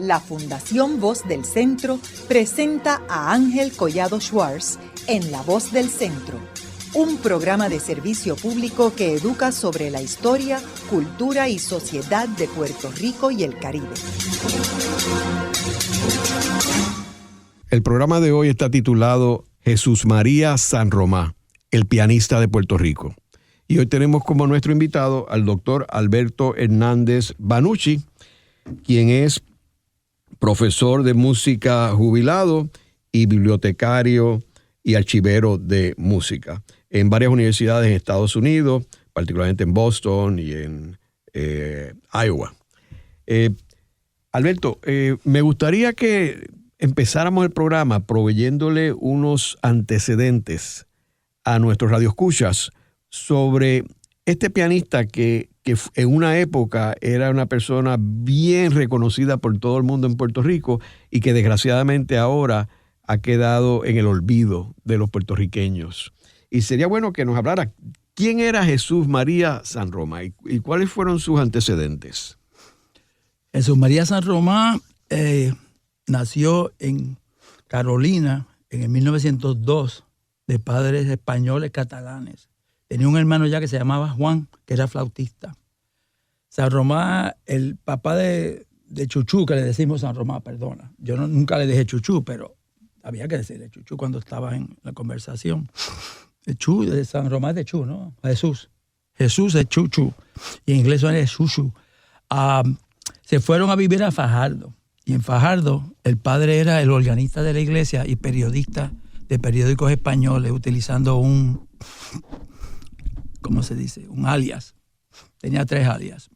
la Fundación Voz del Centro presenta a Ángel Collado Schwartz en La Voz del Centro, un programa de servicio público que educa sobre la historia, cultura y sociedad de Puerto Rico y el Caribe. El programa de hoy está titulado Jesús María San Román, el pianista de Puerto Rico. Y hoy tenemos como nuestro invitado al doctor Alberto Hernández Banucci, quien es profesor de música jubilado y bibliotecario y archivero de música en varias universidades en Estados Unidos, particularmente en Boston y en Iowa. Alberto, me gustaría que empezáramos el programa proveyéndole unos antecedentes a nuestros radioescuchas sobre este pianista que en una época era una persona bien reconocida por todo el mundo en Puerto Rico y que desgraciadamente ahora ha quedado en el olvido de los puertorriqueños. Y sería bueno que nos hablara quién era Jesús María San Román y cuáles fueron sus antecedentes. Jesús María San Román nació en Carolina en el 1902 de padres españoles catalanes. Tenía un hermano ya que se llamaba Juan, que era flautista. San Román, el papá de Chuchú, que le decimos San Román, perdona. Yo nunca le dije Chuchú, pero había que decirle Chuchú cuando estaba en la conversación. De San Román es de Chu, ¿no? Jesús. Jesús es Chuchú. Y en inglés suena Chuchu. Se fueron a vivir a Fajardo. Y en Fajardo, el padre era el organista de la iglesia y periodista de periódicos españoles, utilizando un, ¿cómo se dice? Un alias. Tenía 3 alias.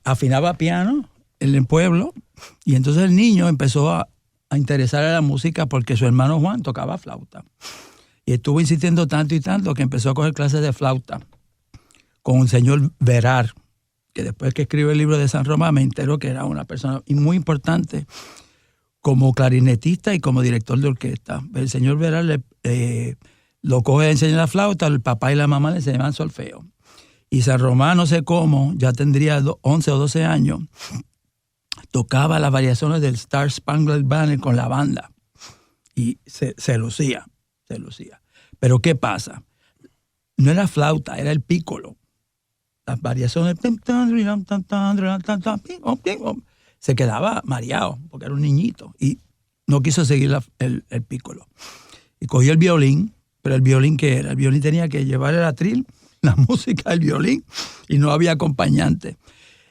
Afinaba piano en el pueblo y entonces el niño empezó a interesar en la música porque su hermano Juan tocaba flauta. Y estuvo insistiendo tanto y tanto que empezó a coger clases de flauta con un señor Verar, que después que escribió el libro de San Román me enteró que era una persona muy importante como clarinetista y como director de orquesta. El señor Verar lo coge a enseñar la flauta, el papá y la mamá le enseñaban solfeo. Y San Román, no sé cómo, ya tendría 11 o 12 años, tocaba las variaciones del Star Spangled Banner con la banda. Y se lucía. Pero ¿qué pasa? No era flauta, era el pícolo. Las variaciones se quedaba mareado porque era un niñito y no quiso seguir el pícolo. Y cogió el violín, pero el violín ¿qué era? El violín tenía que llevar el atril, la música del violín, y no había acompañante.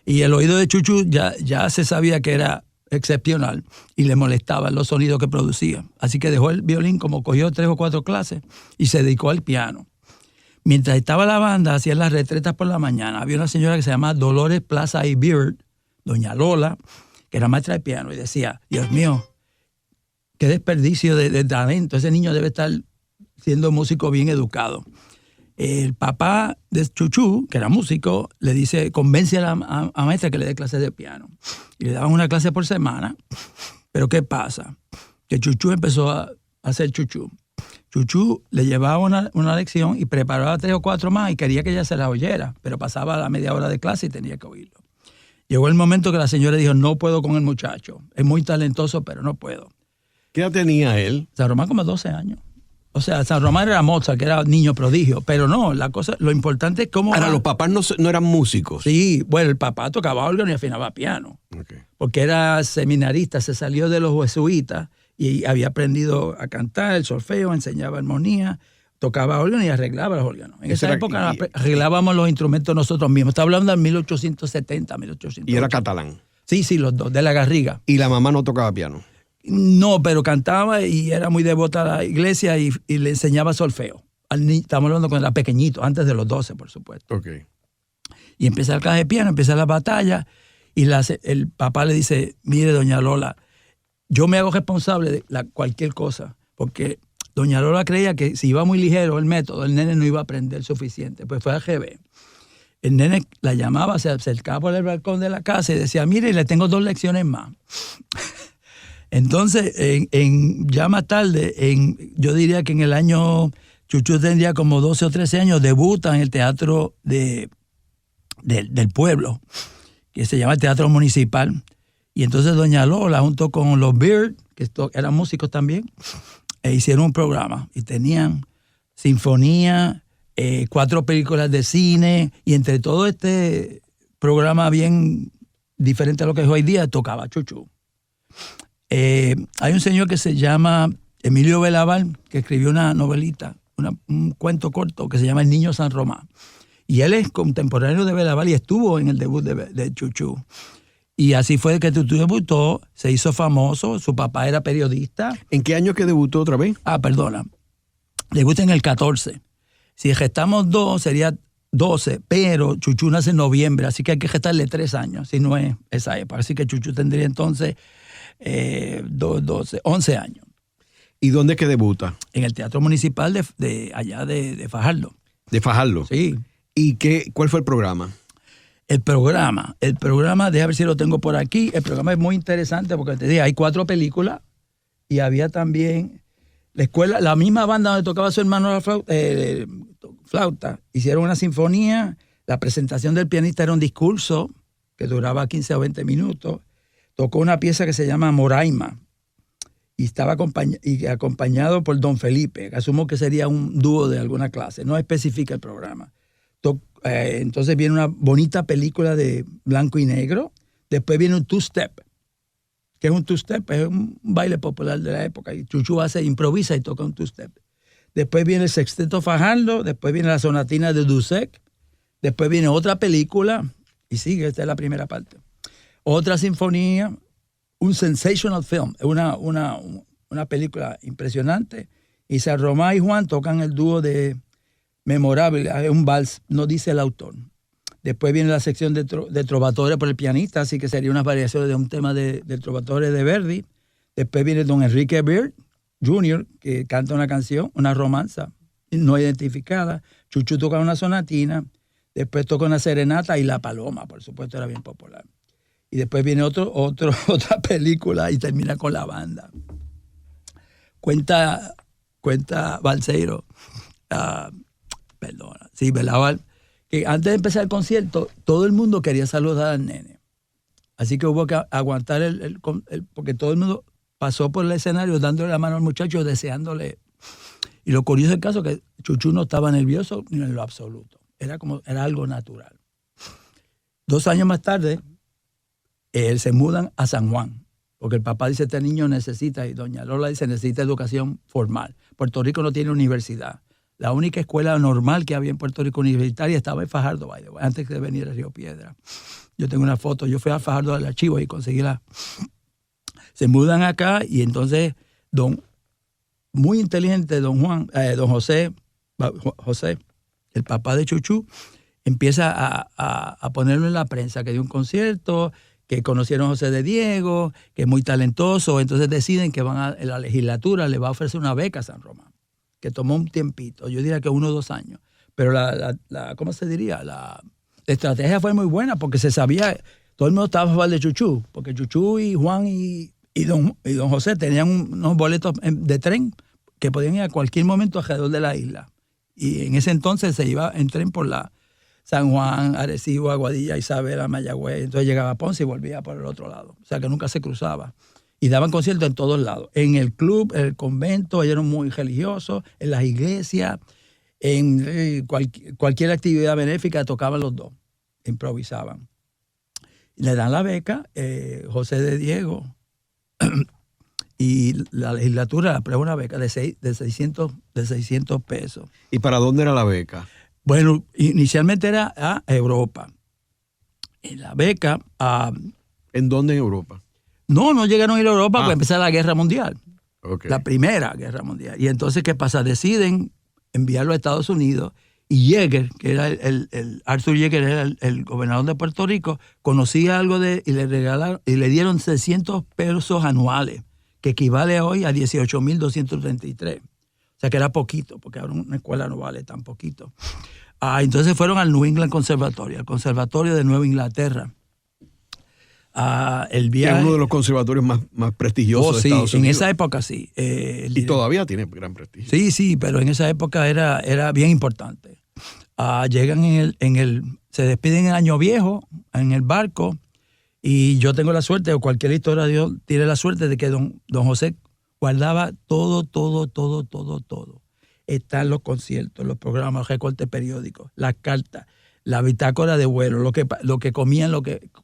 Y el oído de Chuchu ya se sabía que era excepcional y le molestaban los sonidos que producía. Así que dejó el violín, como cogió 3 o 4 clases, y se dedicó al piano. Mientras estaba la banda, hacían las retretas por la mañana. Había una señora que se llamaba Dolores Plaza y Beard, doña Lola, que era maestra de piano, y decía, Dios mío, qué desperdicio de talento. Ese niño debe estar siendo músico bien educado. El papá de Chuchú, que era músico, le dice, convence a maestra que le dé clases de piano. Y le daban una clase por semana. Pero ¿qué pasa? Que Chuchú empezó a hacer Chuchú. Chuchú le llevaba una lección y preparaba 3 o 4 más y quería que ella se la oyera, pero pasaba la media hora de clase y tenía que oírlo. Llegó el momento que la señora dijo, no puedo con el muchacho. Es muy talentoso, pero no puedo. ¿Qué edad tenía él? San Román como 12 años. O sea, San Román era Mozart, que era niño prodigio, pero no, lo importante es cómo... Ahora, los papás no eran músicos. Sí, bueno, el papá tocaba órgano y afinaba piano, okay, porque era seminarista, se salió de los jesuitas y había aprendido a cantar, el solfeo, enseñaba armonía, tocaba órgano y arreglaba los órganos. En esa época arreglábamos los instrumentos nosotros mismos. Está hablando de 1870, 1880. ¿Y era catalán? Sí, los dos, de la Garriga. ¿Y la mamá no tocaba piano? No, pero cantaba y era muy devota a la iglesia y le enseñaba solfeo. Estamos hablando cuando era pequeñito, antes de los 12, por supuesto. Okay. Y empieza el clase de piano, empieza la batalla y el papá le dice, mire, doña Lola, yo me hago responsable de cualquier cosa, porque doña Lola creía que si iba muy ligero el método, el nene no iba a aprender suficiente. Pues fue al GB. El nene la llamaba, se acercaba por el balcón de la casa y decía, mire, le tengo 2 lecciones más. Entonces, ya más tarde, yo diría que en el año, Chuchu tendría como 12 o 13 años, debuta en el teatro del pueblo, que se llama el Teatro Municipal, Y entonces doña Lola, junto con los Beard, que eran músicos también, hicieron un programa y tenían sinfonía, 4 películas de cine, y entre todo este programa bien diferente a lo que es hoy día, tocaba chuchú. Hay un señor que se llama Emilio Belaval, que escribió una novelita, un cuento corto que se llama El Niño San Román. Y él es contemporáneo de Belaval y estuvo en el debut de Chuchú. Y así fue que Chuchú debutó, se hizo famoso, su papá era periodista. ¿En qué año que debutó otra vez? Perdona, debuta en el 14. Si gestamos 2, sería 12, pero Chuchú nace en noviembre, así que hay que gestarle 3 años, si no es esa época. Así que Chuchú tendría entonces 11 años. ¿Y dónde es que debuta? En el Teatro Municipal de allá de Fajardo. ¿De Fajardo? Sí. ¿Y cuál fue el programa? El programa, déjame ver si lo tengo por aquí. El programa es muy interesante porque te digo, hay 4 películas y había también la escuela, la misma banda donde tocaba su hermano la flauta. Hicieron una sinfonía, la presentación del pianista era un discurso que duraba 15 o 20 minutos. Tocó una pieza que se llama Moraima y estaba acompañado por Don Felipe, que asumo que sería un dúo de alguna clase, no especifica el programa. Entonces viene una bonita película de blanco y negro. Después viene un two-step. ¿Qué es un two-step? Es un baile popular de la época. Y Chuchú improvisa y toca un two-step. Después viene el Sexteto Fajardo. Después viene la sonatina de Dussek. Después viene otra película. Y sigue, esta es la primera parte. Otra sinfonía. Un sensational film. Una película impresionante. Y San Román y Juan tocan el dúo de memorable, es un vals, no dice el autor. Después viene la sección de Trovatore por el pianista, así que sería unas variaciones de un tema de Trovatore de Verdi. Después viene don Enrique Beard Jr., que canta una canción, una romanza no identificada. Chuchú toca una sonatina. Después toca una serenata y La Paloma, por supuesto, era bien popular. Y después viene otra película y termina con la banda. Cuenta Balseiro, sí, Belaval, que antes de empezar el concierto, todo el mundo quería saludar al nene. Así que hubo que aguantar porque todo el mundo pasó por el escenario dándole la mano al muchacho, deseándole. Y lo curioso del caso es que Chuchú no estaba nervioso ni en lo absoluto. Era algo natural. 2 años más tarde, se mudan a San Juan, porque el papá dice, este niño necesita, y doña Lola dice, necesita educación formal. Puerto Rico no tiene universidad. La única escuela normal que había en Puerto Rico universitaria estaba en Fajardo, antes de venir a Río Piedra. Yo tengo una foto, yo fui a Fajardo al archivo y conseguí Se mudan acá y entonces muy inteligente don José, el papá de Chuchú, empieza a ponerlo en la prensa, que dio un concierto, que conocieron a José de Diego, que es muy talentoso. Entonces deciden que la legislatura le va a ofrecer una beca a San Román, que tomó un tiempito, yo diría que 1 o 2 años. Pero ¿cómo se diría? La estrategia fue muy buena porque se sabía, todo el mundo estaba a favor de Chuchú, porque Chuchú y Juan y don José tenían unos boletos de tren que podían ir a cualquier momento alrededor de la isla. Y en ese entonces se iba en tren por la San Juan, Arecibo, Aguadilla, Isabela, Mayagüez. Entonces llegaba a Ponce y volvía por el otro lado. O sea que nunca se cruzaba. Y daban conciertos en todos lados. En el club, en el convento, ellos eran muy religiosos, en las iglesias, en cualquier actividad benéfica tocaban los dos, improvisaban. Le dan la beca, José de Diego, y la legislatura le aprueba una beca de 600 pesos. ¿Y para dónde era la beca? Bueno, inicialmente era a Europa. En la beca... ¿En dónde en Europa? No llegaron a ir a Europa porque empezó la Guerra Mundial. Okay. La Primera Guerra Mundial. Y entonces, ¿qué pasa? Deciden enviarlo a Estados Unidos y Yeager, que era Arthur Yeager, era el gobernador de Puerto Rico, conocía algo y le regalaron y le dieron 600 pesos anuales, que equivale hoy a 18,233. O sea que era poquito, porque ahora una escuela no vale tan poquito. Entonces fueron al New England Conservatory, al Conservatorio de Nueva Inglaterra. El viaje, es uno de los conservatorios más prestigiosos de Estados Unidos. En esa época sí. Y todavía tiene gran prestigio. Sí, pero en esa época era bien importante. Llegan se despiden en el Año Viejo, en el barco, Y yo tengo la suerte, o cualquier historiador tiene la suerte de que don José guardaba todo. Están los conciertos, los programas, los recortes periódicos, las cartas, la bitácora de vuelo, lo que comían,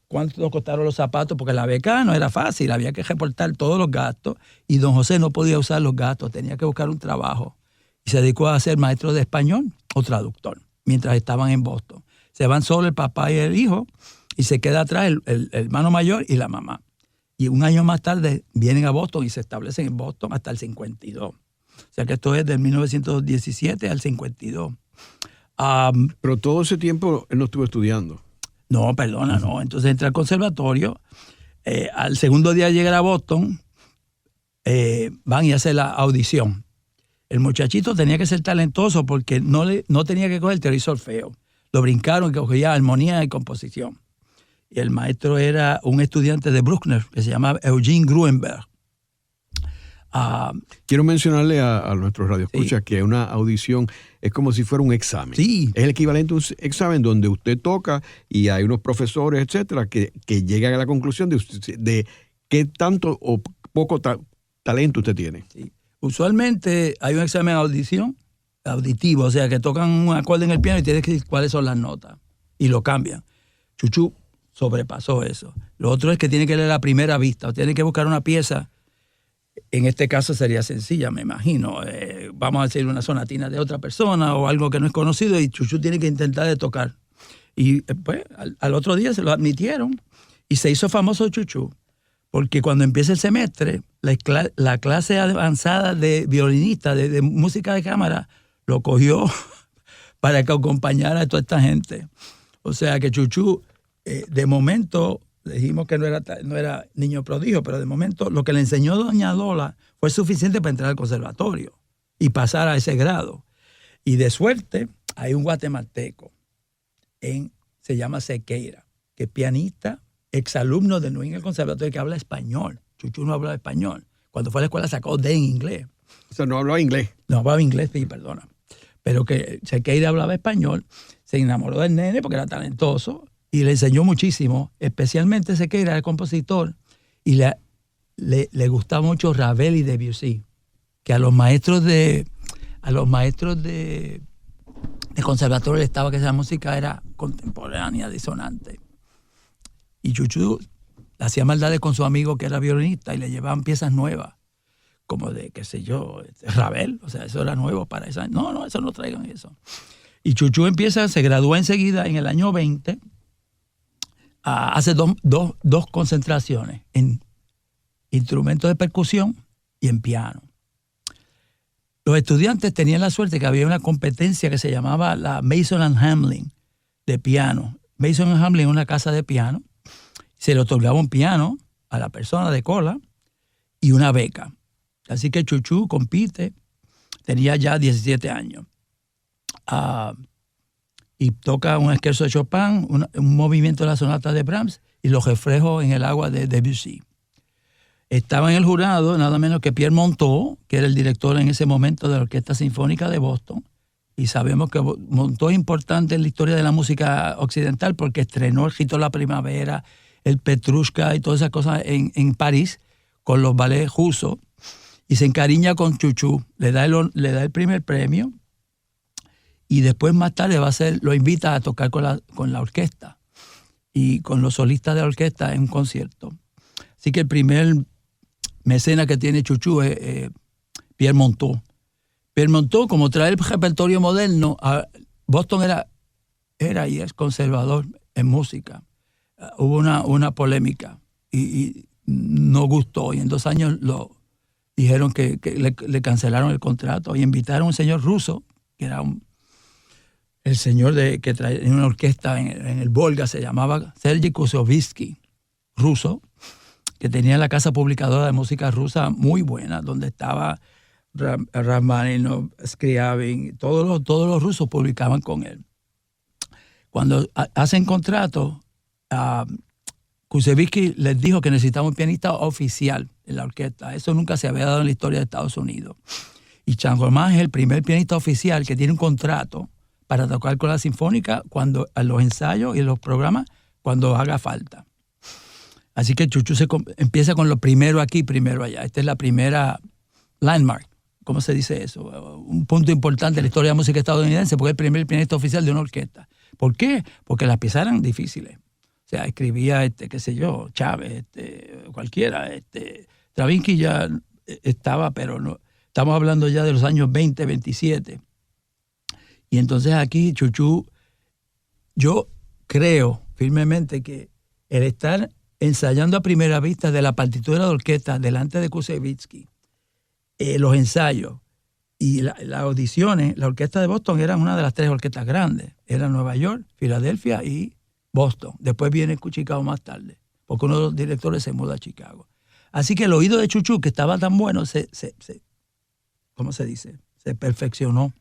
cuánto costaron los zapatos, porque la beca no era fácil, había que reportar todos los gastos y don José no podía usar los gastos, tenía que buscar un trabajo y se dedicó a ser maestro de español o traductor mientras estaban en Boston. Se van solo el papá y el hijo y se queda atrás el hermano mayor y la mamá. Y un año más tarde vienen a Boston y se establecen en Boston hasta el 52. O sea que esto es del 1917 al 52. Pero todo ese tiempo él no estuvo estudiando. No, perdona, no. Entonces entra al conservatorio. Al segundo día de llegar a Boston, van y hacen la audición. El muchachito tenía que ser talentoso porque no tenía que coger teoría y solfeo. Lo brincaron y cogía armonía y composición. Y el maestro era un estudiante de Bruckner que se llamaba Eugene Gruenberg. Quiero mencionarle a nuestros radioescuchas que una audición es como si fuera un examen. Sí. Es el equivalente a un examen donde usted toca y hay unos profesores, etcétera, que llegan a la conclusión de qué tanto o poco talento usted tiene. Sí. Usualmente hay un examen auditivo, o sea, que tocan un acorde en el piano y tienes que decir cuáles son las notas y lo cambian. Chuchu sobrepasó eso. Lo otro es que tiene que leer a primera vista o tiene que buscar una pieza. En este caso sería sencilla, me imagino. Vamos a decir una sonatina de otra persona o algo que no es conocido y Chuchu tiene que intentar de tocar. Y pues al otro día se lo admitieron y se hizo famoso Chuchu. Porque cuando empieza el semestre, la clase avanzada de violinista, de música de cámara, lo cogió para que acompañara a toda esta gente. O sea que Chuchu, de momento... Dijimos que no era niño prodigio, pero de momento lo que le enseñó doña Lola fue suficiente para entrar al conservatorio y pasar a ese grado. Y de suerte hay un guatemalteco, se llama Sequeira, que es pianista, exalumno de New England Conservatorio, que habla español. Chuchu no hablaba español. Cuando fue a la escuela sacó D en inglés. O sea, no hablaba inglés. No hablaba inglés, sí, perdona. Pero que Sequeira hablaba español, se enamoró del nene porque era talentoso, y le enseñó muchísimo, especialmente Sequeira era el compositor, y le gustaba mucho Ravel y Debussy, que a los maestros de conservatorio le estaba que esa música era contemporánea, disonante. Y Chuchu hacía maldades con su amigo que era violinista y le llevaban piezas nuevas, como de, qué sé yo, Ravel, o sea, eso era nuevo para esa. No, eso no traigan eso. Y Chuchu se gradúa enseguida en el año 20, hace dos concentraciones en instrumentos de percusión y en piano. Los estudiantes tenían la suerte que había una competencia que se llamaba la Mason & Hamlin de piano. Mason & Hamlin es una casa de piano. Se le otorgaba un piano a la persona de cola y una beca. Así que Chuchu compite, tenía ya 17 años. Y toca un scherzo de Chopin, un movimiento de la sonata de Brahms y los reflejos en el agua de Debussy. Estaba en el jurado nada menos que Pierre Monteux, que era el director en ese momento de la Orquesta Sinfónica de Boston. Y sabemos que Monteux es importante en la historia de la música occidental porque estrenó el Rito de la Primavera, el Petrushka y todas esas cosas en París con los ballets rusos. Y se encariña con Chuchu, le da el primer premio. Y después más tarde lo invita a tocar con la orquesta y con los solistas de la orquesta en un concierto. Así que el primer mecenas que tiene Chuchu es Pierre Monteux. Pierre Monteux, como trae el repertorio moderno, Boston era y es conservador en música. Hubo una polémica y no gustó. Y en 2 años dijeron que le cancelaron el contrato y invitaron a un señor ruso, que era el señor que traía una orquesta en el Volga, se llamaba Sergei Kusovitsky, ruso, que tenía la casa publicadora de música rusa muy buena, donde estaba Rachmaninoff, Scriabin, todos los rusos publicaban con él. Cuando hacen contrato, Kusevitsky les dijo que necesitaba un pianista oficial en la orquesta. Eso nunca se había dado en la historia de Estados Unidos. Y Changomán es el primer pianista oficial que tiene un contrato para tocar con la Sinfónica a los ensayos y los programas cuando haga falta. Así que Chuchu empieza con lo primero aquí, primero allá. Esta es la primera landmark. ¿Cómo se dice eso? Un punto importante en la historia de la música estadounidense, porque es el primer pianista oficial de una orquesta. ¿Por qué? Porque las piezas eran difíciles. O sea, escribía, qué sé yo, Chávez, cualquiera. Stravinsky ya estaba, pero no. Estamos hablando ya de los años 20, 27. Y entonces aquí, Chuchu, yo creo firmemente que el estar ensayando a primera vista de la partitura de orquesta delante de Kusevitsky, los ensayos y las audiciones, la orquesta de Boston era una de las 3 orquestas grandes. Era Nueva York, Filadelfia y Boston. Después viene Chicago más tarde, porque uno de los directores se muda a Chicago. Así que el oído de Chuchu, que estaba tan bueno, ¿cómo se dice? Se perfeccionó.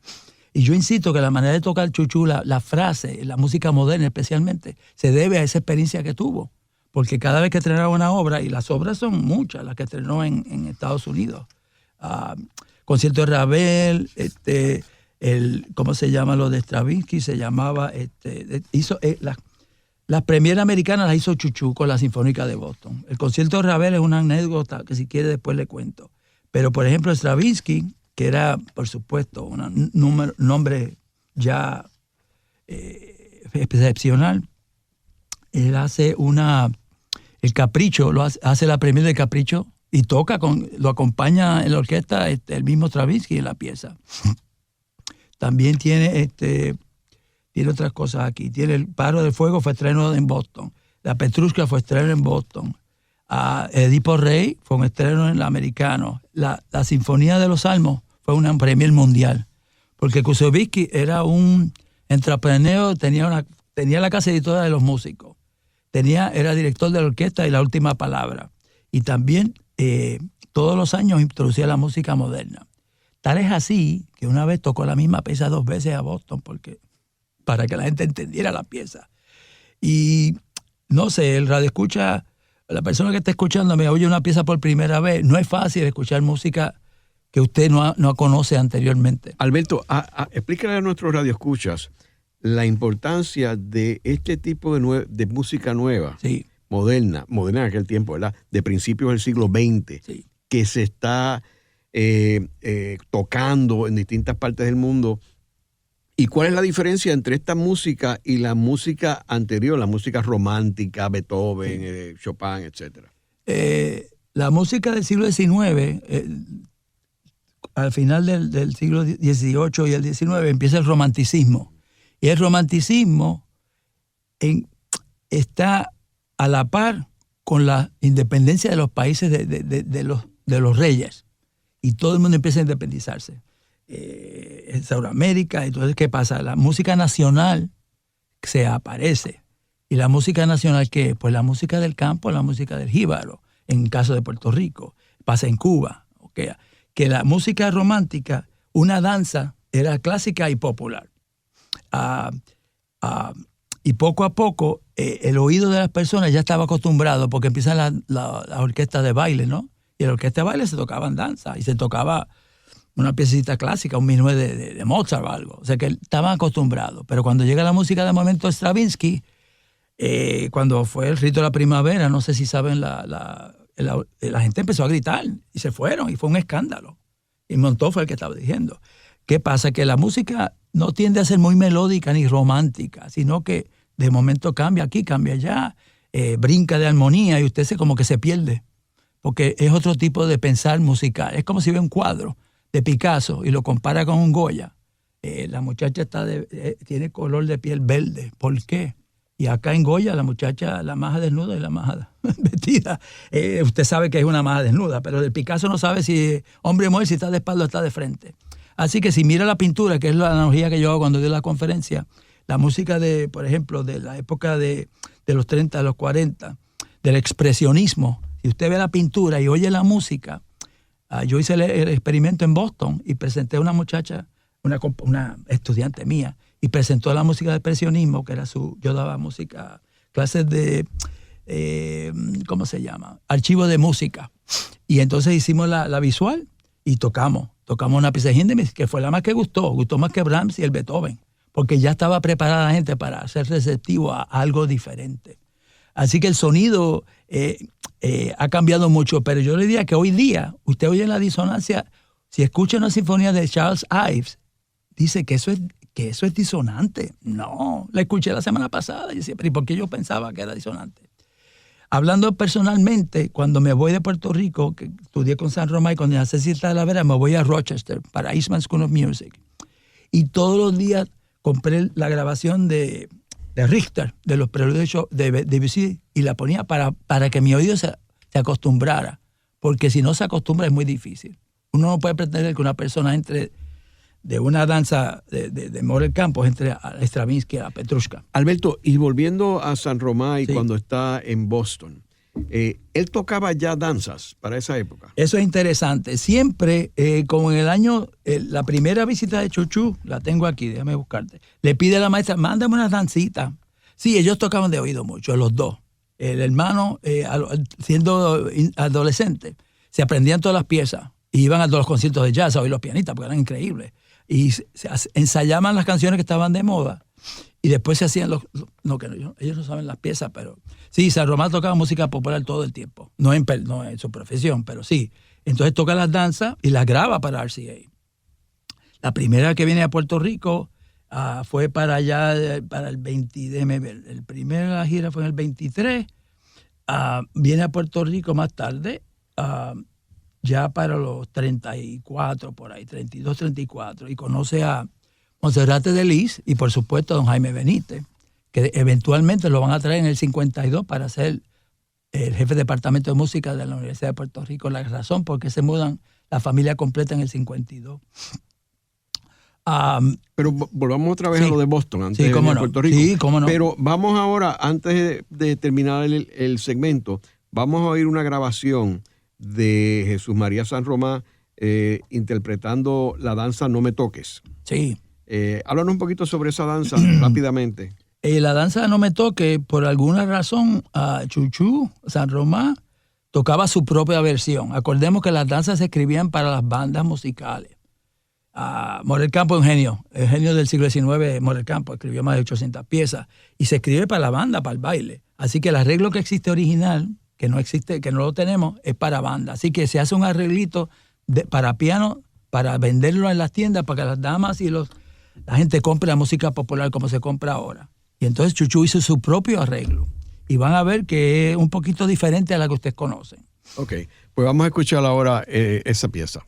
Y yo insisto que la manera de tocar Chuchu, la frase, la música moderna especialmente, se debe a esa experiencia que tuvo. Porque cada vez que estrenaba una obra, y las obras son muchas, las que estrenó en Estados Unidos, concierto de Ravel, ¿cómo se llama lo de Stravinsky? Se llamaba, hizo las premieras americanas las hizo Chuchu con la Sinfónica de Boston. El concierto de Ravel es una anécdota que si quiere después le cuento. Pero por ejemplo Stravinsky, que era por supuesto un nombre ya excepcional, él hace el Capricho, hace la premiere del Capricho y lo acompaña en la orquesta el mismo Stravinsky en la pieza. También tiene otras cosas aquí. Tiene el Pájaro del Fuego, fue estreno en Boston. La Petrushka fue estreno en Boston. Edipo Rey fue un estreno en el americano. La Sinfonía de los Salmos fue una premier mundial. Porque Kusevitsky era un entrepreneur, tenía la casa editora de los músicos. Era director de la orquesta y La Última Palabra. Y también todos los años introducía la música moderna. Tal es así que una vez tocó la misma pieza 2 veces a Boston para que la gente entendiera la pieza. Y no sé, el radioescucha, la persona que está escuchando me oye una pieza por primera vez, no es fácil escuchar música que usted no conoce anteriormente. Alberto, explícale a nuestros radioescuchas la importancia de este tipo de música nueva, sí, moderna en aquel tiempo, ¿verdad? De principios del siglo XX, sí, que se está tocando en distintas partes del mundo. ¿Y cuál es la diferencia entre esta música y la música anterior, la música romántica, Beethoven, Chopin, etcétera? La música del siglo XIX, al final del siglo XVIII y el XIX, empieza el romanticismo. Y el romanticismo está a la par con la independencia de los países de los reyes. Y todo el mundo empieza a independizarse. En Sudamérica, entonces, ¿qué pasa? La música nacional se aparece. ¿Y la música nacional qué es? Pues la música del campo, la música del jíbaro, en el caso de Puerto Rico. Pasa en Cuba. ¿Okay? Que la música romántica, una danza, era clásica y popular. Y poco a poco el oído de las personas ya estaba acostumbrado, porque empiezan las orquestas de baile, ¿no? Y en la orquesta de baile se tocaban danza y se tocaba una piecita clásica, un minué de Mozart o algo. O sea que estaban acostumbrados. Pero cuando llega la música de momento de Stravinsky, cuando fue el rito de la primavera, no sé si saben, la gente empezó a gritar y se fueron y fue un escándalo. Y Montó fue el que estaba diciendo. ¿Qué pasa? Que la música no tiende a ser muy melódica ni romántica, sino que de momento cambia aquí, cambia allá, brinca de armonía y usted como que se pierde. Porque es otro tipo de pensar musical. Es como si ve un cuadro de Picasso y lo compara con un Goya. La muchacha tiene color de piel verde. ¿Por qué? Y acá en Goya la muchacha, la maja desnuda y la maja vestida. Usted sabe que es una maja desnuda, pero el Picasso no sabe si hombre o mujer, si está de espalda o está de frente. Así que si mira la pintura, que es la analogía que yo hago cuando doy la conferencia, la música por ejemplo, de la época de los 30, de los 40, del expresionismo, si usted ve la pintura y oye la música, yo hice el experimento en Boston y presenté a una muchacha, una estudiante mía, y presentó la música del expresionismo, que era yo daba música, clases de, ¿cómo se llama? Archivo de música. Y entonces hicimos la visual y tocamos una pieza de Hindemith, que fue la más que gustó más que Brahms y el Beethoven, porque ya estaba preparada la gente para ser receptivo a algo diferente. Así que el sonido ha cambiado mucho, pero yo le diría que hoy día, usted oye la disonancia, si escucha una sinfonía de Charles Ives, dice que eso es disonante. No, la escuché la semana pasada y decía, pero ¿y por qué yo pensaba que era disonante? Hablando personalmente, cuando me voy de Puerto Rico, que estudié con San Román y con Cecilia Talavera, me voy a Rochester para Eastman School of Music. Y todos los días compré la grabación de Richter, de los preludios de Debussy, y la ponía para que mi oído se acostumbrara. Porque si no se acostumbra es muy difícil. Uno no puede pretender que una persona entre de una danza de Morel Campos entre a Stravinsky, a Petrushka. Alberto, y volviendo a San Román y Sí. cuando está en Boston, él tocaba ya danzas para esa época. Eso es interesante. Siempre, como en el año, la primera visita de Chuchú, la tengo aquí, déjame buscarte, le pide a la maestra, mándame unas dancitas. Sí, ellos tocaban de oído mucho, los dos. El hermano, siendo adolescente, se aprendían todas las piezas y iban a todos los conciertos de jazz a oír los pianistas porque eran increíbles. Y ensayaban las canciones que estaban de moda y después se hacían ellos no saben las piezas, pero sí, San Román tocaba música popular todo el tiempo, no en su profesión, pero sí. Entonces toca las danzas y las graba para RCA. La primera que viene a Puerto Rico fue para allá, para el 20, déjeme ver, el primero de la gira fue en el 23, viene a Puerto Rico más tarde, ya para los 34, por ahí, 32, 34, y conoce a Monserrate de Lis y por supuesto a don Jaime Benítez, que eventualmente lo van a traer en el 52 para ser el jefe de departamento de música de la Universidad de Puerto Rico. La razón por qué se mudan la familia completa en el 52. Pero volvamos otra vez sí. a lo de Boston, antes Sí, cómo de no. Puerto Rico. Sí, cómo no. Pero vamos ahora, antes de terminar el segmento, vamos a oír una grabación de Jesús María San Román interpretando la danza No Me Toques. Sí. Háblanos un poquito sobre esa danza rápidamente. La danza No Me Toque, por alguna razón, Chuchú San Román tocaba su propia versión. Acordemos que las danzas se escribían para las bandas musicales. Morel Campos, el genio del siglo XIX, Morel Campos, escribió más de 800 piezas y se escribe para la banda, para el baile. Así que el arreglo que existe original, que no existe, que no lo tenemos, es para banda. Así que se hace un arreglito para piano, para venderlo en las tiendas, para que las damas y la gente compre la música popular como se compra ahora. Y entonces Chuchú hizo su propio arreglo. Y van a ver que es un poquito diferente a la que ustedes conocen. Ok, pues vamos a escuchar ahora esa pieza.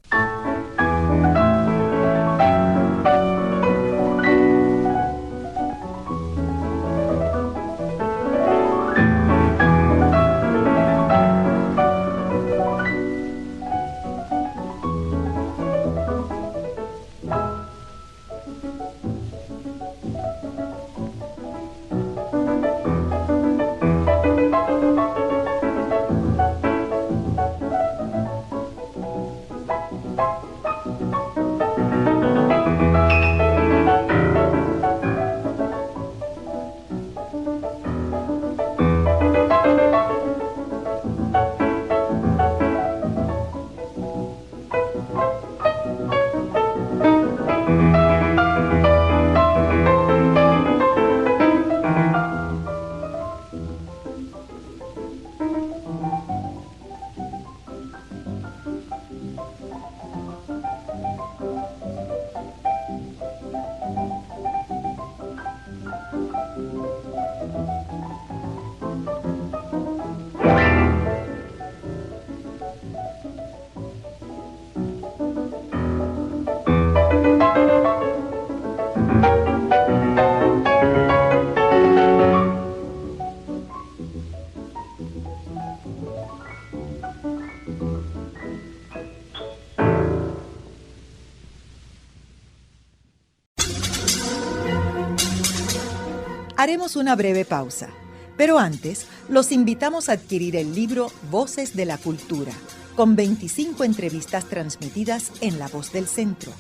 Haremos una breve pausa, pero antes los invitamos a adquirir el libro Voces de la Cultura, con 25 entrevistas transmitidas en La Voz del Centro.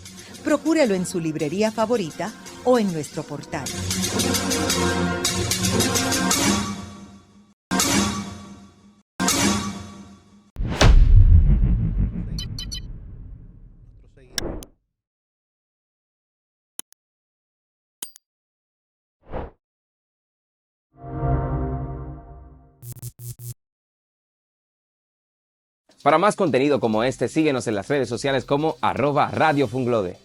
Procúrelo en su librería favorita o en nuestro portal. Para más contenido como este, síguenos en las redes sociales como @Radio Funglode.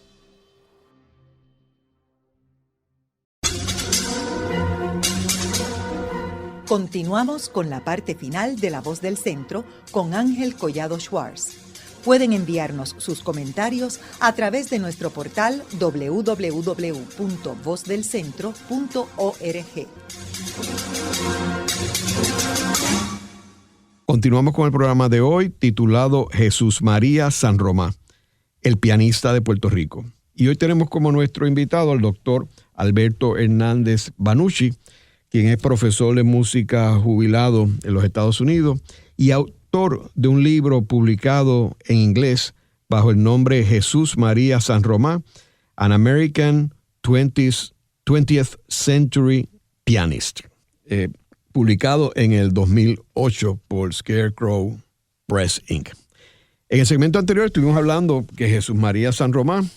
Continuamos con la parte final de La Voz del Centro con Ángel Collado Schwartz. Pueden enviarnos sus comentarios a través de nuestro portal www.vozdelcentro.org. Continuamos con el programa de hoy titulado Jesús María San Román, el pianista de Puerto Rico. Y hoy tenemos como nuestro invitado al doctor Alberto Hernández Banucci, quien es profesor de música jubilado en los Estados Unidos y autor de un libro publicado en inglés bajo el nombre Jesús María San Román, An American 20th Century Pianist, publicado en el 2008 por Scarecrow Press Inc. En el segmento anterior estuvimos hablando que Jesús María San Román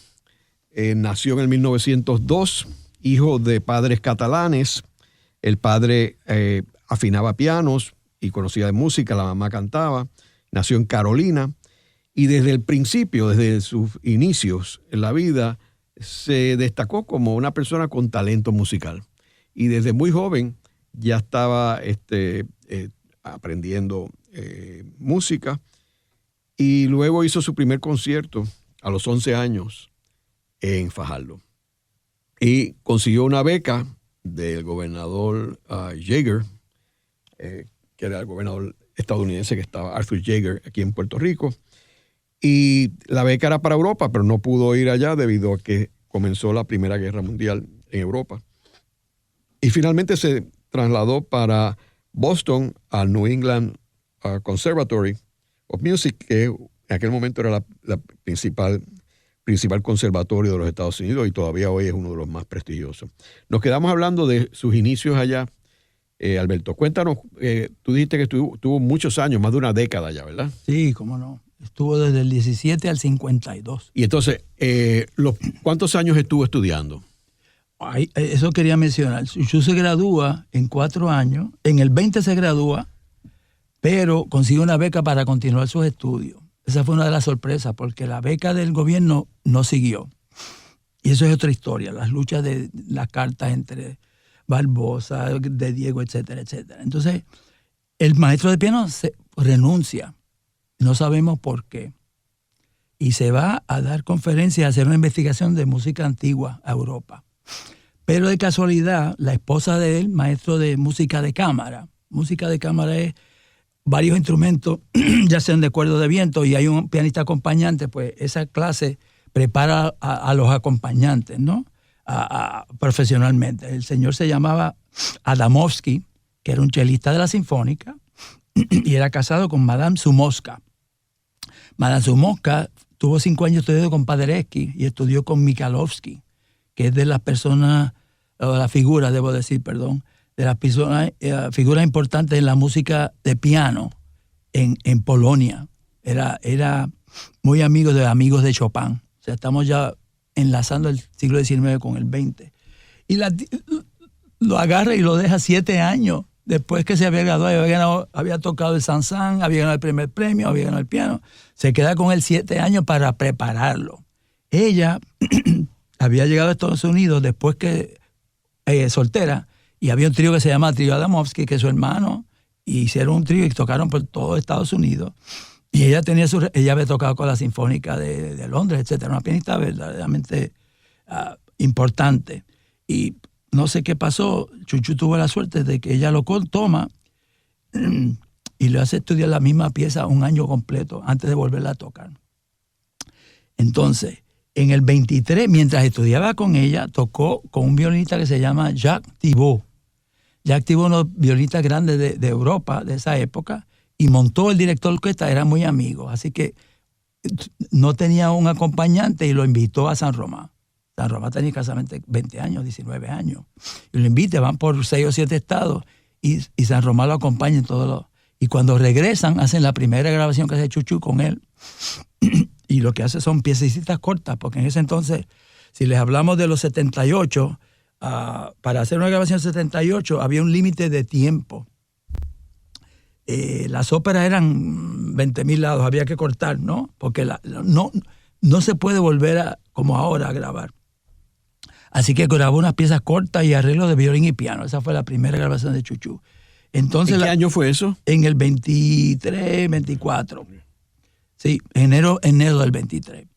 nació en el 1902, hijo de padres catalanes. El padre afinaba pianos y conocía de música, la mamá cantaba, nació en Carolina y desde el principio, desde sus inicios en la vida, se destacó como una persona con talento musical. Y desde muy joven ya estaba aprendiendo música y luego hizo su primer concierto a los 11 años en Fajardo. Y consiguió una beca del gobernador Yeager, que era el gobernador estadounidense que estaba, Arthur Yeager, aquí en Puerto Rico. Y la beca era para Europa, pero no pudo ir allá debido a que comenzó la Primera Guerra Mundial en Europa. Y finalmente se trasladó para Boston al New England Conservatory of Music, que en aquel momento era la principal conservatorio de los Estados Unidos y todavía hoy es uno de los más prestigiosos. Nos quedamos hablando de sus inicios allá. Alberto, cuéntanos, tú dijiste que estuvo muchos años, más de una década allá, ¿verdad? Sí, cómo no. Estuvo desde el 17 al 52. Y entonces, ¿cuántos años estuvo estudiando? Ay, eso quería mencionar. Chu se gradúa en 4 años, en el 20 se gradúa, pero consigue una beca para continuar sus estudios. Esa fue una de las sorpresas, porque la beca del gobierno no siguió. Y eso es otra historia, las luchas de las cartas entre Barbosa, de Diego, etcétera, etcétera. Entonces, el maestro de piano renuncia, no sabemos por qué, y se va a dar conferencias, a hacer una investigación de música antigua a Europa. Pero de casualidad, la esposa de él, maestro de música de cámara es varios instrumentos, ya sean de cuerdas de viento, y hay un pianista acompañante, pues esa clase prepara a los acompañantes, ¿no? Profesionalmente. El señor se llamaba Adamovsky, que era un chelista de la Sinfónica, y era casado con Madame Sumoska. Madame Sumoska tuvo 5 años estudiando con Paderewski y estudió con Mikalovsky, que es de las personas, o las figuras, debo decir, perdón, de las figuras importantes en la música de piano en Polonia. Era muy amigo de Chopin. O sea, estamos ya enlazando el siglo XIX con el XX. Y lo agarra y lo deja 7 años después que se había graduado. Había tocado el Saint-Saëns, había ganado el primer premio, había ganado el piano. Se queda con él 7 años para prepararlo. Ella había llegado a Estados Unidos después que soltera, y había un trío que se llama Trío Adamovsky, que es su hermano, y hicieron un trío y tocaron por todo Estados Unidos. Y ella había tocado con la Sinfónica de Londres, etcétera, una pianista verdaderamente importante. Y no sé qué pasó, Chuchu tuvo la suerte de que ella lo toma y le hace estudiar la misma pieza 1 año completo antes de volverla a tocar. Entonces, en el 23, mientras estudiaba con ella, tocó con un violinista que se llama Jacques Thibaud. Jacques Thibaud, uno de los violinistas grandes de Europa de esa época, y montó el director de orquesta, eran muy amigos. Así que no tenía un acompañante y lo invitó a San Román. San Román tenía escasamente 20 años, 19 años. Y lo invita, van por 6 o 7 estados y San Román lo acompaña en todos los... Y cuando regresan, hacen la primera grabación que hace Chuchu con él. Y lo que hace son piececitas cortas, porque en ese entonces, si les hablamos de los 78, para hacer una grabación 78 había un límite de tiempo. las óperas eran 20,000 lados, había que cortar, ¿no? Porque no se puede volver como ahora a grabar. Así que grabó unas piezas cortas y arreglos de violín y piano. Esa fue la primera grabación de Chuchú. Entonces, ¿En qué año fue eso? En el 23, 24. Sí, enero del 23.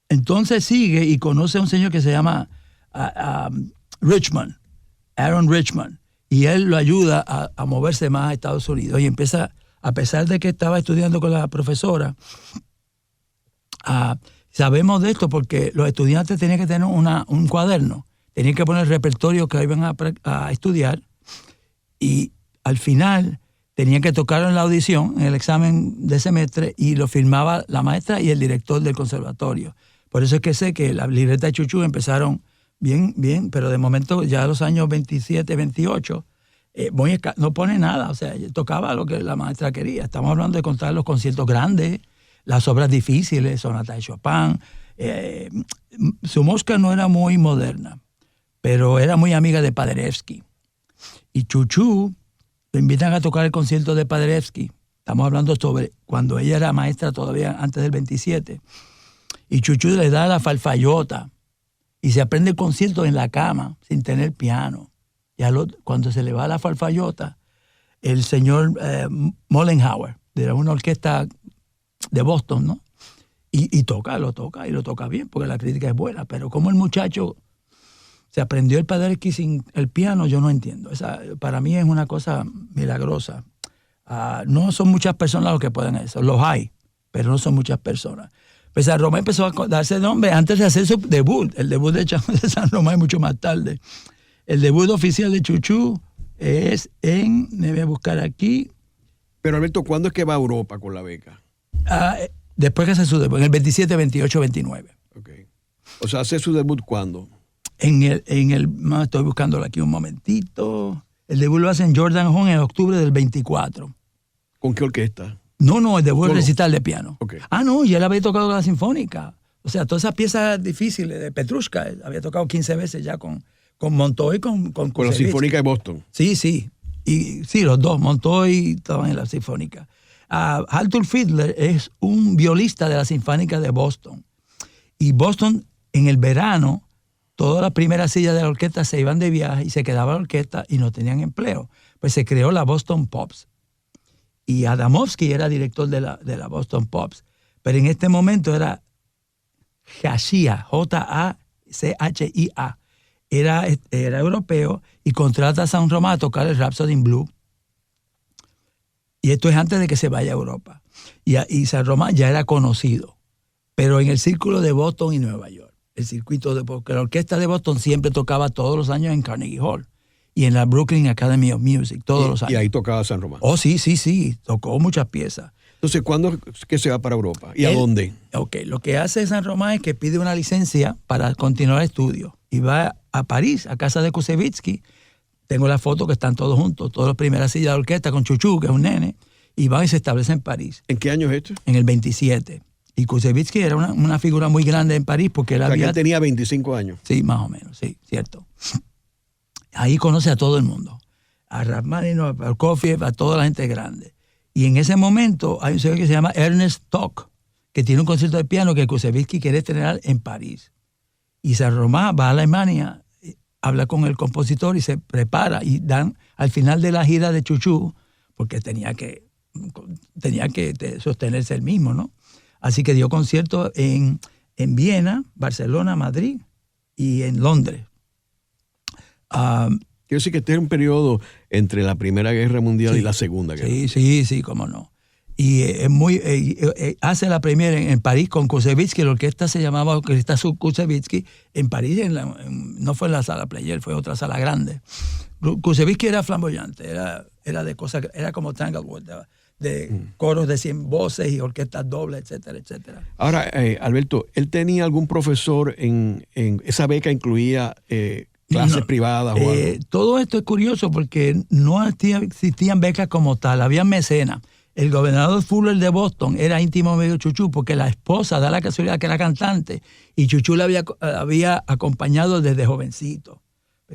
Entonces sigue y conoce a un señor que se llama Richmond, Aaron Richmond, y él lo ayuda a moverse más a Estados Unidos y empieza, a pesar de que estaba estudiando con la profesora, sabemos de esto porque los estudiantes tenían que tener un cuaderno, tenían que poner el repertorio que iban a estudiar y al final tenían que tocarlo en la audición, en el examen de semestre, y lo firmaba la maestra y el director del conservatorio. Por eso es que sé que las libretas de Chuchú empezaron bien, pero de momento ya a los años 27, 28, no pone nada, o sea, tocaba lo que la maestra quería. Estamos hablando de contar los conciertos grandes, las obras difíciles, sonata de Chopin. Su música no era muy moderna, pero era muy amiga de Paderewski. Y Chuchú lo invitan a tocar el concierto de Paderewski. Estamos hablando sobre cuando ella era maestra todavía antes del 27. Y Chuchú le da la falfayota y se aprende el concierto en la cama sin tener piano. Y cuando se le va la falfayota, el señor Mollenhauer, de una orquesta de Boston, ¿no? Y lo toca bien, porque la crítica es buena. Pero como el muchacho se aprendió el Paderewski sin el piano, yo no entiendo. Para mí es una cosa milagrosa. No son muchas personas los que pueden eso. Los hay, pero no son muchas personas. Pues San Román empezó a darse nombre antes de hacer su debut. El debut de San Román es mucho más tarde. El debut oficial de Chuchú es me voy a buscar aquí. Pero Alberto, ¿cuándo es que va a Europa con la beca? Después que hace su debut, en el 27, 28, 29. Okay. O sea, ¿hace su debut cuándo? Estoy buscándolo aquí un momentito. El debut lo hace en Jordan Hall en octubre del 24. ¿Con qué orquesta? No, el debut recital de piano. Okay. No, y él había tocado la sinfónica. O sea, todas esas piezas difíciles de Petrushka, había tocado 15 veces ya con Montoy, con la Sinfónica de Boston. Sí. Y sí, los dos, Montoy estaban en la Sinfónica. Arthur Fiedler es un violista de la Sinfónica de Boston. Y Boston, en el verano, todas las primeras sillas de la orquesta se iban de viaje y se quedaba la orquesta y no tenían empleo. Pues se creó la Boston Pops. Y Adamovsky era director de la Boston Pops. Pero en este momento era Jachia, Jachia. Era europeo y contrata a San Román a tocar el Rhapsody in Blue. Y esto es antes de que se vaya a Europa. Y San Román ya era conocido, pero en el círculo de Boston y Nueva York. El circuito porque la orquesta de Boston siempre tocaba todos los años en Carnegie Hall y en la Brooklyn Academy of Music, todos los años. Y ahí tocaba San Román. Oh, sí, tocó muchas piezas. Entonces, ¿cuándo es que se va para Europa? ¿Y a dónde? Ok, lo que hace San Román es que pide una licencia para continuar estudios y va a París, a casa de Koussevitzky. Tengo la foto que están todos juntos, todas las primeras sillas de orquesta con Chuchú, que es un nene, y van y se establece en París. ¿En qué año es esto? En el 27. Y Koussevitzky era una figura muy grande en París porque él él tenía 25 años. Sí, más o menos, sí, cierto. Ahí conoce a todo el mundo, a Rachmaninoff, a Prokofiev, a toda la gente grande. Y en ese momento hay un señor que se llama Ernest Stock, que tiene un concierto de piano que Koussevitzky quiere estrenar en París. Y San Román va a Alemania, habla con el compositor y se prepara y dan al final de la gira de Chuchú, porque tenía que sostenerse él mismo, ¿no? Así que dio conciertos en Viena, Barcelona, Madrid y en Londres. Quiero decir que este es un periodo entre la Primera Guerra Mundial y la Segunda Guerra. Sí, cómo no. Y hace la primera en París con Koussevitzky. La orquesta se llamaba Orquesta Koussevitzky. En París, no fue en la sala Player, fue otra sala grande. Koussevitzky era flamboyante, era de cosas, era como Tanglewood, de coros de 100 voces y orquestas dobles, etcétera, etcétera. Ahora, Alberto, ¿él tenía algún profesor en esa beca incluía clases privadas o algo? Todo esto es curioso porque no existían becas como tal, había mecenas. El gobernador Fuller de Boston era íntimo amigo de Chuchú porque la esposa da la casualidad que era cantante y Chuchú la había acompañado desde jovencito.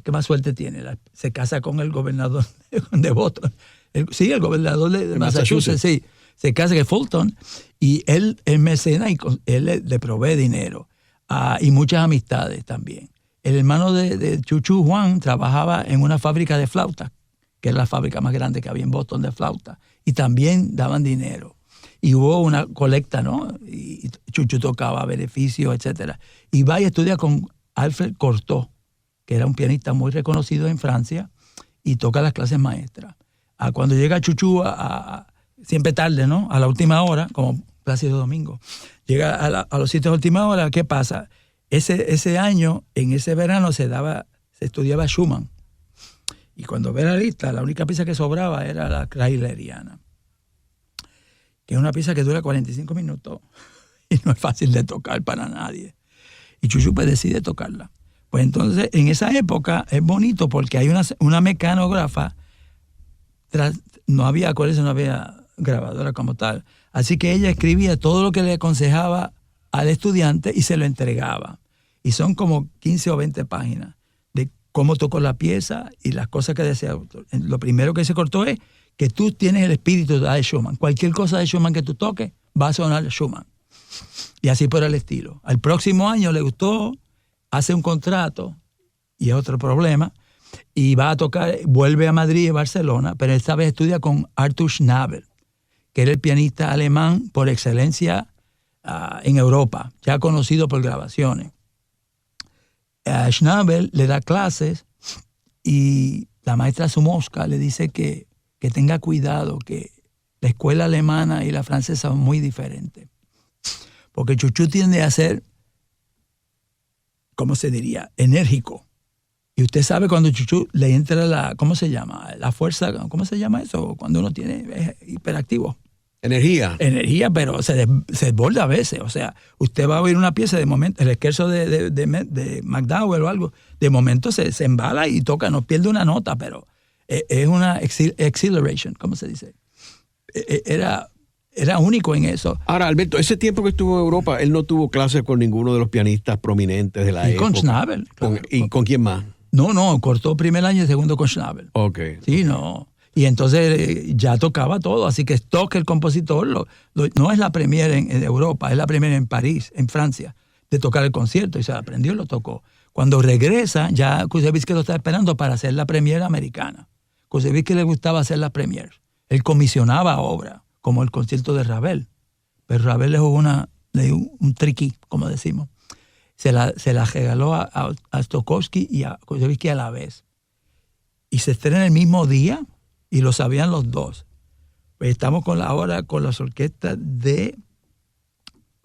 ¿Qué más suerte tiene? Se casa con el gobernador de Boston. El gobernador de Massachusetts, sí. Se casa con Fulton y él es mecenas y él le provee dinero y muchas amistades también. El hermano de Chuchu, Juan, trabajaba en una fábrica de flautas, que es la fábrica más grande que había en Boston de flautas, y también daban dinero. Y hubo una colecta, ¿no? Y Chuchu tocaba beneficios, etc. Y va y estudia con Alfred Cortot, que era un pianista muy reconocido en Francia, y toca las clases maestras. Cuando llega Chuchu, siempre tarde, ¿no? A la última hora, como Plácido Domingo, llega a los sitios de última hora, ¿qué pasa? Ese año, en ese verano, se estudiaba Schumann. Y cuando ve la lista, la única pieza que sobraba era la Kreileriana, que es una pieza que dura 45 minutos y no es fácil de tocar para nadie. Y Chuchu pues decide tocarla. Pues entonces, en esa época es bonito porque hay una mecanógrafa, no había grabadora como tal, así que ella escribía todo lo que le aconsejaba al estudiante y se lo entregaba. Y son como 15 o 20 páginas de cómo tocó la pieza y las cosas que decía el autor. Lo primero que se cortó es que tú tienes el espíritu de Schumann. Cualquier cosa de Schumann que tú toques va a sonar Schumann. Y así por el estilo. Al próximo año le gustó, hace un contrato, y es otro problema, y va a tocar, vuelve a Madrid y Barcelona, pero esta vez estudia con Arthur Schnabel, que era el pianista alemán por excelencia en Europa, ya conocido por grabaciones. Schnabel le da clases y la maestra Sumowska le dice que tenga cuidado, que la escuela alemana y la francesa son muy diferentes. Porque Chuchu tiende a ser, ¿cómo se diría?, enérgico. Y usted sabe cuando Chuchu le entra ¿cómo se llama? La fuerza, ¿cómo se llama eso? Cuando uno es hiperactivo. Energía, pero se desborda a veces. O sea, usted va a oír una pieza de momento, el scherzo de McDowell o algo, de momento se embala y toca, no pierde una nota, pero es una exhilaration, ¿cómo se dice? Era único en eso. Ahora, Alberto, ese tiempo que estuvo en Europa, él no tuvo clases con ninguno de los pianistas prominentes de la época. Con Schnabel. ¿Y con quién más? No, cortó primer año y segundo con Schnabel. Ok. Sí, no. Y entonces ya tocaba todo, así que Stock, el compositor, no es la premiere en Europa, es la premiere en París, en Francia, de tocar el concierto, y se aprendió y lo tocó. Cuando regresa, ya Kusevitzky lo está esperando para hacer la premiere americana. Kusevitzky le gustaba hacer la premiere. Él comisionaba obra, como el concierto de Ravel. Pero Ravel le jugó un triqui, como decimos. Se la regaló a Stokowski y a Kusevitzky a la vez. Y se estrena el mismo día, y lo sabían los dos. Pues estamos ahora con las orquestas de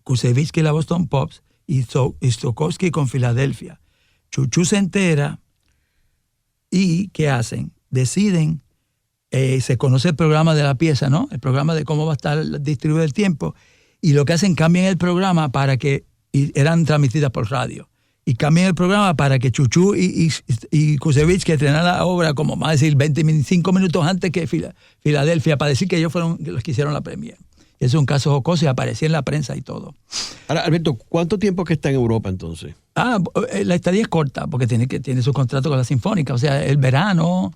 Kusevitzky y la Boston Pops y Stokowski con Filadelfia. Chuchu se entera y ¿qué hacen? Deciden, se conoce el programa de la pieza, ¿no? El programa de cómo va a estar distribuido el tiempo, y lo que hacen, cambian el programa eran transmitidas por radio. Y cambian el programa para que Chuchu y Kusevitzky estrenaran la obra, como más decir, 25 minutos antes que Filadelfia, para decir que ellos fueron los que hicieron la premiere. Es un caso jocoso y aparecía en la prensa y todo. Ahora, Alberto, ¿cuánto tiempo que está en Europa entonces? La estadía es corta, porque tiene su contrato con la Sinfónica. O sea, el verano,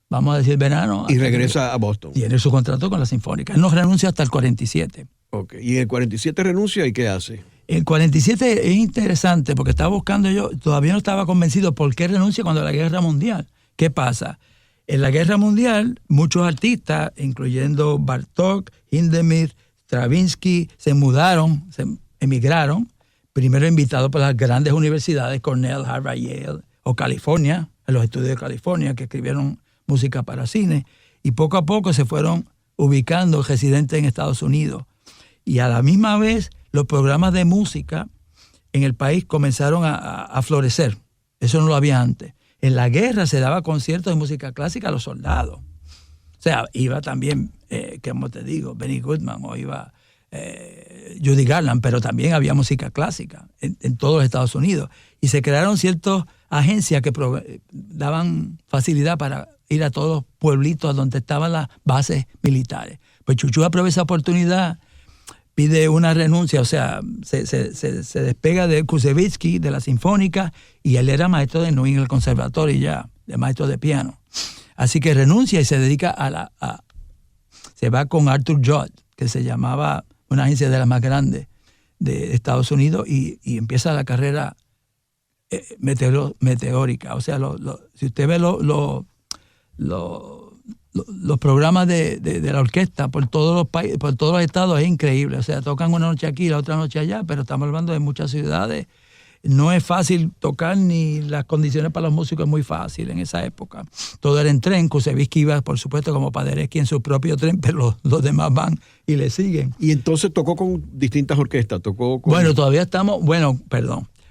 vamos a decir verano. Y regresa a Boston. Tiene su contrato con la Sinfónica. Él no renuncia hasta el 47. Ok. ¿Y en el 47 renuncia y qué hace? El 47 es interesante porque estaba buscando todavía no estaba convencido por qué renuncia cuando la Guerra Mundial. ¿Qué pasa? En la Guerra Mundial, muchos artistas, incluyendo Bartók, Hindemith, Stravinsky, se emigraron, primero invitados por las grandes universidades, Cornell, Harvard, Yale, o California, en los estudios de California, que escribieron música para cine, y poco a poco se fueron ubicando residentes en Estados Unidos. Y a la misma vez, los programas de música en el país comenzaron a florecer. Eso no lo había antes. En la guerra se daba conciertos de música clásica a los soldados. O sea, iba también, como te digo, Benny Goodman, o iba Judy Garland, pero también había música clásica en todos los Estados Unidos. Y se crearon ciertas agencias que daban facilidad para ir a todos los pueblitos donde estaban las bases militares. Pues Chuchu aprovechó esa oportunidad pide una renuncia, o sea, se despega de Kusevitsky, de la Sinfónica, y él era maestro de New England Conservatory ya, de maestro de piano. Así que renuncia y se dedica se va con Arthur Judd, que se llamaba una agencia de las más grandes de Estados Unidos, y empieza la carrera meteórica. O sea, si usted ve los programas de la orquesta por todos los países, por todos los estados, es increíble. O sea, tocan una noche aquí, la otra noche allá, pero estamos hablando de muchas ciudades. No es fácil tocar, ni las condiciones para los músicos es muy fácil en esa época. Todo era en tren. Kusevitsky iba, por supuesto, como Paderewski en su propio tren, pero los demás van y le siguen. Y entonces tocó con distintas orquestas, Bueno, todavía estamos,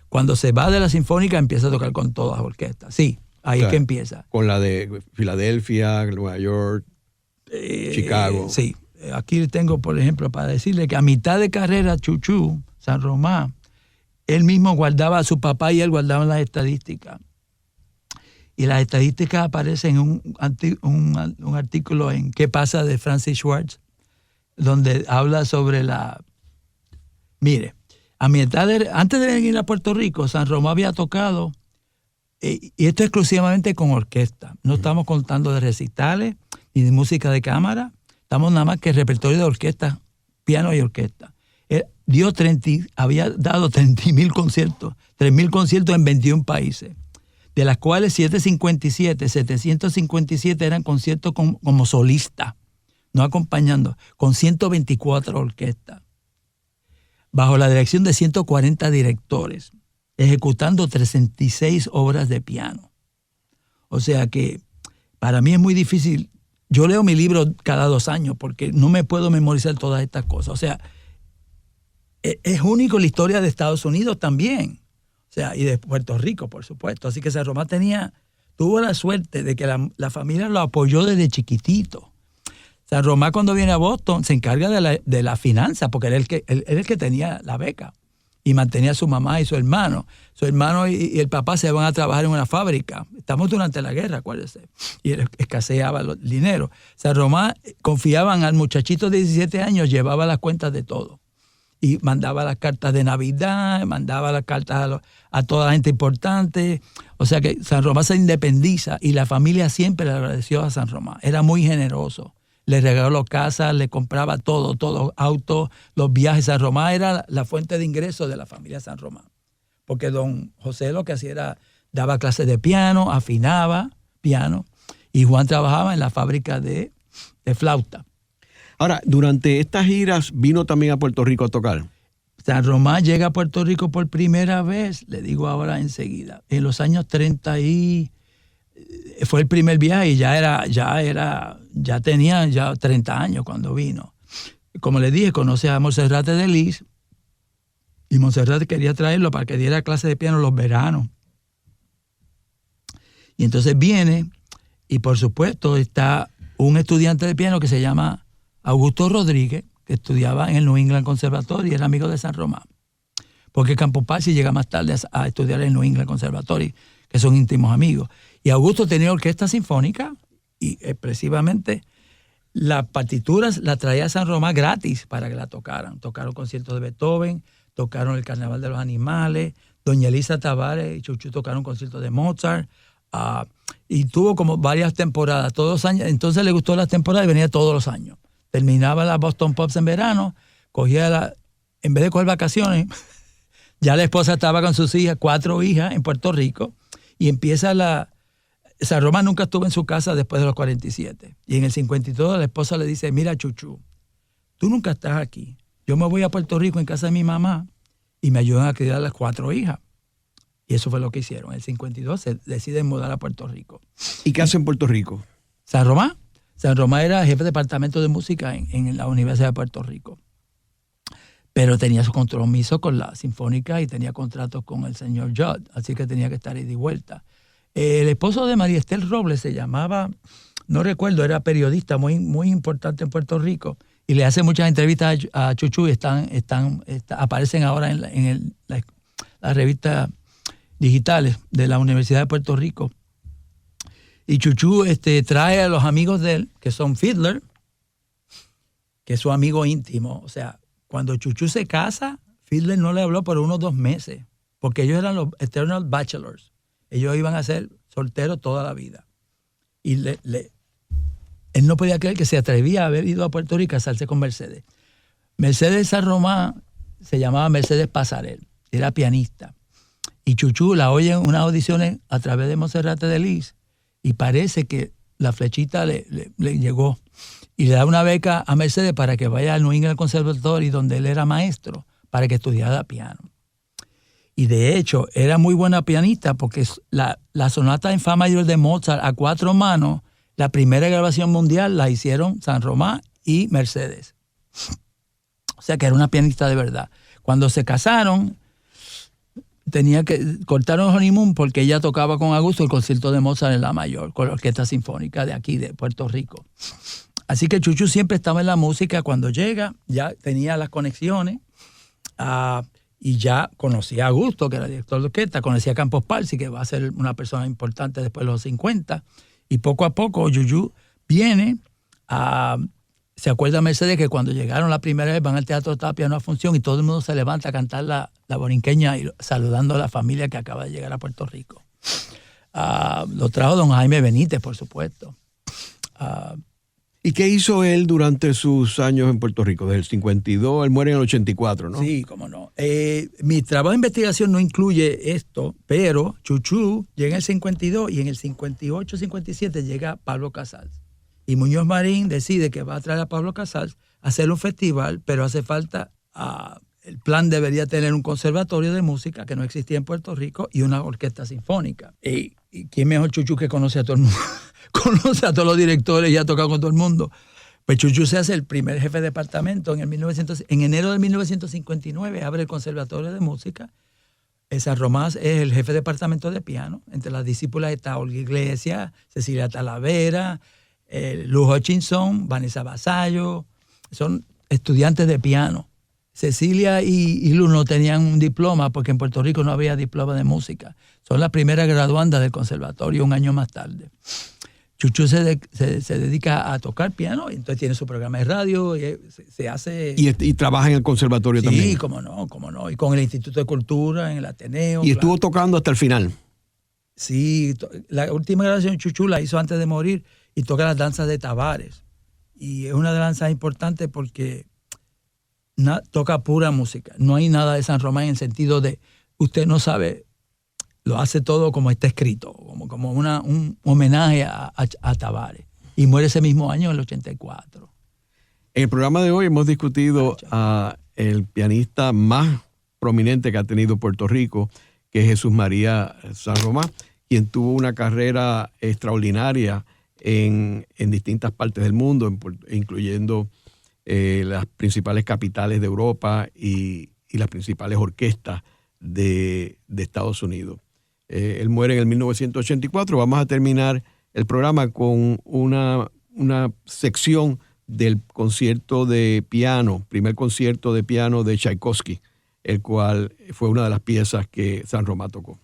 cuando se va de la Sinfónica empieza a tocar con todas las orquestas. Sí, ahí es que empieza. Con la de Filadelfia, Nueva York, Chicago. Sí, aquí tengo, por ejemplo, para decirle que a mitad de carrera, Chuchu, San Román, él mismo guardaba, a su papá y él guardaban las estadísticas. Y las estadísticas aparecen en un artículo en ¿Qué pasa? De Francis Schwartz, donde habla sobre Mire, antes de venir a Puerto Rico, San Román había tocado, y esto exclusivamente con orquesta. No estamos contando de recitales ni de música de cámara. Estamos nada más que repertorio de orquesta, piano y orquesta. Había dado 30,000 conciertos, 3,000 conciertos en 21 países, de las cuales 757 eran conciertos como solista, no acompañando, con 124 orquestas, bajo la dirección de 140 directores, ejecutando 36 obras de piano. O sea que para mí es muy difícil. Yo leo mi libro cada 2 años porque no me puedo memorizar todas estas cosas. O sea, es único en la historia de Estados Unidos también. O sea, y de Puerto Rico, por supuesto. Así que San Román tuvo la suerte de que la familia lo apoyó desde chiquitito. San Román, cuando viene a Boston, se encarga de la finanza, porque él era el que tenía la beca y mantenía a su mamá y su hermano. Su hermano y el papá se van a trabajar en una fábrica. Estamos durante la guerra, acuérdense. Y él escaseaba el dinero. San Román confiaban al muchachito de 17 años, llevaba las cuentas de todo. Y mandaba las cartas de Navidad, mandaba las cartas a toda la gente importante. O sea que San Román se independiza y la familia siempre le agradeció a San Román. Era muy generoso. Le regaló casas, le compraba todo, autos, los viajes. San Román era la fuente de ingresos de la familia San Román. Porque don José lo que hacía era, daba clases de piano, afinaba piano, y Juan trabajaba en la fábrica de flauta. Ahora, durante estas giras, ¿vino también a Puerto Rico a tocar? San Román llega a Puerto Rico por primera vez, le digo ahora enseguida, en los años 30 fue el primer viaje y ya tenía 30 años cuando vino. Como le dije, conoce a Monserrate de Lis, y Monserrate quería traerlo para que diera clase de piano los veranos. Y entonces viene, y por supuesto está un estudiante de piano que se llama Augusto Rodríguez, que estudiaba en el New England Conservatory y era amigo de San Román. Porque Campo Parsi llega más tarde a estudiar en el New England Conservatory, que son íntimos amigos. Y Augusto tenía orquesta sinfónica y expresivamente las partituras las traía a San Román gratis para que la tocaran. Tocaron conciertos de Beethoven, tocaron el Carnaval de los Animales, doña Elisa Tavares y Chuchu tocaron conciertos de Mozart. Y tuvo como varias temporadas, todos los años. Entonces le gustó las temporadas y venía todos los años. Terminaba la Boston Pops en verano, en vez de coger vacaciones, ya la esposa estaba con sus hijas, 4 hijas en Puerto Rico, y empieza San Román nunca estuvo en su casa después de los 47. Y en el 52 la esposa le dice, mira Chuchu, tú nunca estás aquí. Yo me voy a Puerto Rico en casa de mi mamá y me ayudan a criar a las 4 hijas. Y eso fue lo que hicieron. En el 52 se deciden mudar a Puerto Rico. ¿Y qué hace en Puerto Rico? San Román era jefe de departamento de música en la Universidad de Puerto Rico. Pero tenía su compromiso con la Sinfónica y tenía contratos con el señor Judd, así que tenía que estar ahí de vuelta. El esposo de María Estel Robles se llamaba, no recuerdo, era periodista muy, muy importante en Puerto Rico y le hace muchas entrevistas a Chuchu y aparecen ahora en las revistas digitales de la Universidad de Puerto Rico. Y Chuchu trae a los amigos de él, que son Fiedler, que es su amigo íntimo. O sea, Cuando Chuchú se casa, Fiedler no le habló por unos 2 meses, porque ellos eran los Eternal Bachelors. Ellos iban a ser solteros toda la vida. Y él no podía creer que se atrevía a haber ido a Puerto Rico a casarse con Mercedes. Mercedes San Román se llamaba Mercedes Pasarel, era pianista. Y Chuchú la oye en unas audiciones a través de Monserrate de Lis y parece que la flechita le llegó. Y le da una beca a Mercedes para que vaya al New England Conservatory, donde él era maestro, para que estudiara piano. Y de hecho, era muy buena pianista porque la sonata en fa mayor de Mozart a 4 manos, la primera grabación mundial la hicieron San Román y Mercedes. O sea que era una pianista de verdad. Cuando se casaron, cortaron el honeymoon porque ella tocaba con Augusto el concierto de Mozart en la mayor, con la Orquesta Sinfónica de aquí, de Puerto Rico. Así que Chuchú siempre estaba en la música. Cuando llega, ya tenía las conexiones y ya conocía a Augusto, que era director de orquesta, conocía a Campos Parsi, que va a ser una persona importante después de los 50. Y poco a poco Yuyu viene se acuerda Mercedes que cuando llegaron la primera vez van al Teatro Tapia a una función y todo el mundo se levanta a cantar la borinqueña y saludando a la familia que acaba de llegar a Puerto Rico. Lo trajo don Jaime Benítez, por supuesto. ¿Y qué hizo él durante sus años en Puerto Rico? Desde el 52, él muere en el 84, ¿no? Sí, cómo no. Mi trabajo de investigación no incluye esto, pero Chuchú llega en el 52 y en el 58, 57 llega Pablo Casals. Y Muñoz Marín decide que va a traer a Pablo Casals a hacer un festival, pero hace falta, el plan debería tener un conservatorio de música que no existía en Puerto Rico y una orquesta sinfónica. ¿Y quién mejor Chuchú que conoce a todo el mundo? Conoce a todos los directores y ha tocado con todo el mundo. Pues Chuchú se hace el primer jefe de departamento en enero de 1959, abre el Conservatorio de Música. San Román es el jefe de departamento de piano. Entre las discípulas está Olga Iglesias, Cecilia Talavera, Luz Hutchinson, Vanessa Basallo. Son estudiantes de piano. Cecilia y Luz no tenían un diploma porque en Puerto Rico no había diploma de música. Son las primeras graduandas del conservatorio un año más tarde. Chuchú se dedica a tocar piano, y entonces tiene su programa de radio, y se hace... ¿Y trabaja en el conservatorio también? Sí, cómo no. Y con el Instituto de Cultura, en el Ateneo. ¿Y estuvo tocando hasta el final? Sí, la última grabación Chuchú la hizo antes de morir y toca las danzas de Tavares. Y es una de las danzas importantes porque toca pura música. No hay nada de San Román en el sentido de, usted no sabe... Lo hace todo como está escrito, como un homenaje a Tavares. Y muere ese mismo año, en el 84. En el programa de hoy hemos discutido a el pianista más prominente que ha tenido Puerto Rico, que es Jesús María San Román, quien tuvo una carrera extraordinaria en distintas partes del mundo, incluyendo las principales capitales de Europa y las principales orquestas de Estados Unidos. Él muere en el 1984. Vamos a terminar el programa con una sección del concierto de piano, primer concierto de piano de Tchaikovsky, el cual fue una de las piezas que San Román tocó.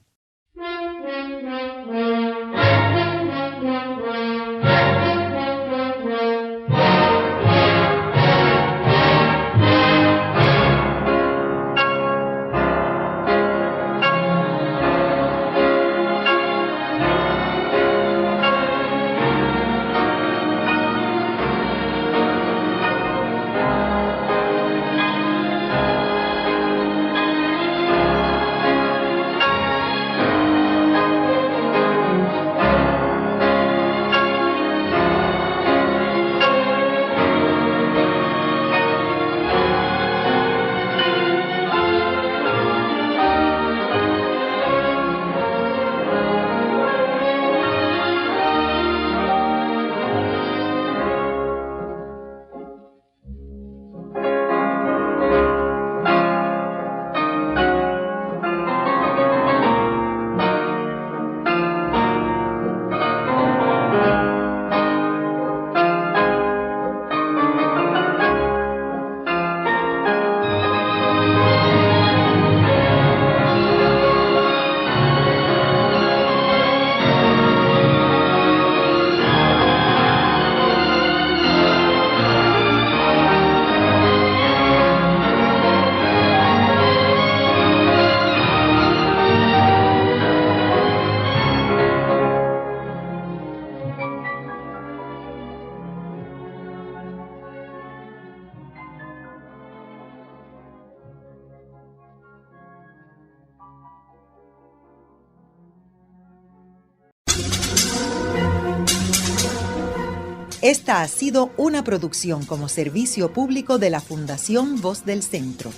Esta ha sido una producción como servicio público de la Fundación Voz del Centro.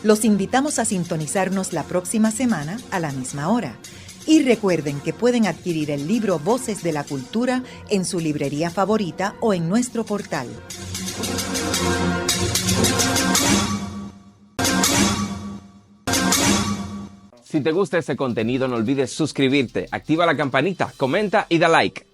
Los invitamos a sintonizarnos la próxima semana a la misma hora. Y recuerden que pueden adquirir el libro Voces de la Cultura en su librería favorita o en nuestro portal. Si te gusta este contenido, no olvides suscribirte, activa la campanita, comenta y da like.